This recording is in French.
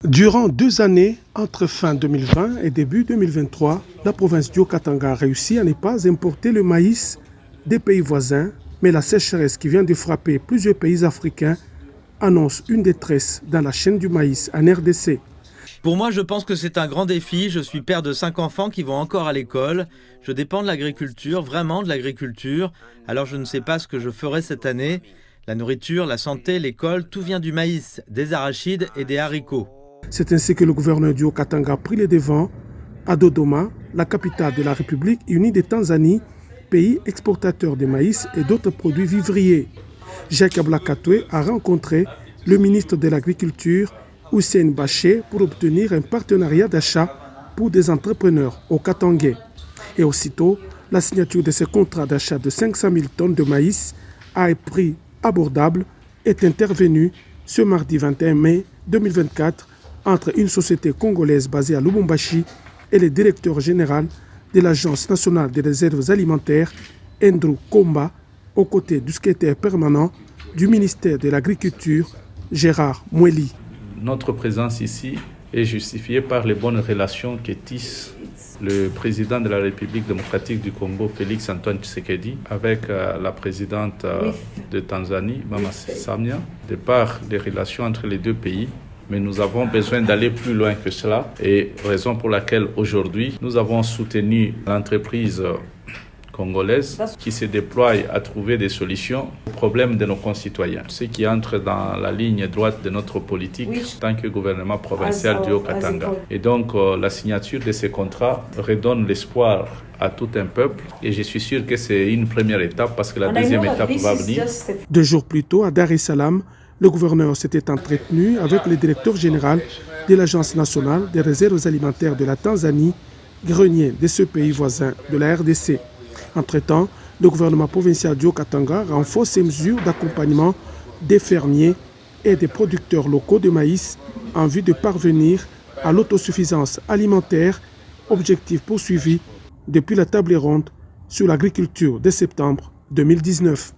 Durant 2 années, entre fin 2020 et début 2023, la province du Haut-Katanga a réussi à ne pas importer le maïs des pays voisins, mais la sécheresse qui vient de frapper plusieurs pays africains annonce une détresse dans la chaîne du maïs en RDC. Pour moi, je pense que c'est un grand défi. Je suis père de 5 enfants qui vont encore à l'école. Je dépends de l'agriculture, vraiment de l'agriculture. Alors je ne sais pas ce que je ferai cette année. La nourriture, la santé, l'école, tout vient du maïs, des arachides et des haricots. C'est ainsi que le gouverneur du Haut-Katanga a pris les devants à Dodoma, la capitale de la République unie de Tanzanie, pays exportateur de maïs et d'autres produits vivriers. Jacques Ablakatoué a rencontré le ministre de l'Agriculture, Hussein Baché, pour obtenir un partenariat d'achat pour des entrepreneurs au Katangais. Et aussitôt, la signature de ce contrat d'achat de 500 000 tonnes de maïs à un prix abordable est intervenue ce mardi 21 mai 2024 entre une société congolaise basée à Lubumbashi et le directeur général de l'Agence nationale des réserves alimentaires, Andrew Komba, aux côtés du secrétaire permanent du ministère de l'Agriculture, Gérard Moueli. Notre présence ici est justifiée par les bonnes relations que tisse le président de la République démocratique du Congo, Félix Antoine Tshisekedi, avec la présidente de Tanzanie, Mama Samia, de par les relations entre les deux pays. Mais nous avons besoin d'aller plus loin que cela et raison pour laquelle aujourd'hui nous avons soutenu l'entreprise congolaise qui se déploie à trouver des solutions aux problèmes de nos concitoyens. Ce qui entre dans la ligne droite de notre politique en tant que gouvernement provincial du Haut-Katanga. Et donc la signature de ces contrats redonne l'espoir à tout un peuple et je suis sûr que c'est une première étape parce que la deuxième étape va venir. 2 jours plus tôt, à Dar es Salaam, le gouverneur s'était entretenu avec le directeur général de l'Agence nationale des réserves alimentaires de la Tanzanie, grenier de ce pays voisin de la RDC. Entre-temps, le gouvernement provincial du Haut-Katanga renforce ses mesures d'accompagnement des fermiers et des producteurs locaux de maïs en vue de parvenir à l'autosuffisance alimentaire, objectif poursuivi depuis la table ronde sur l'agriculture de septembre 2019.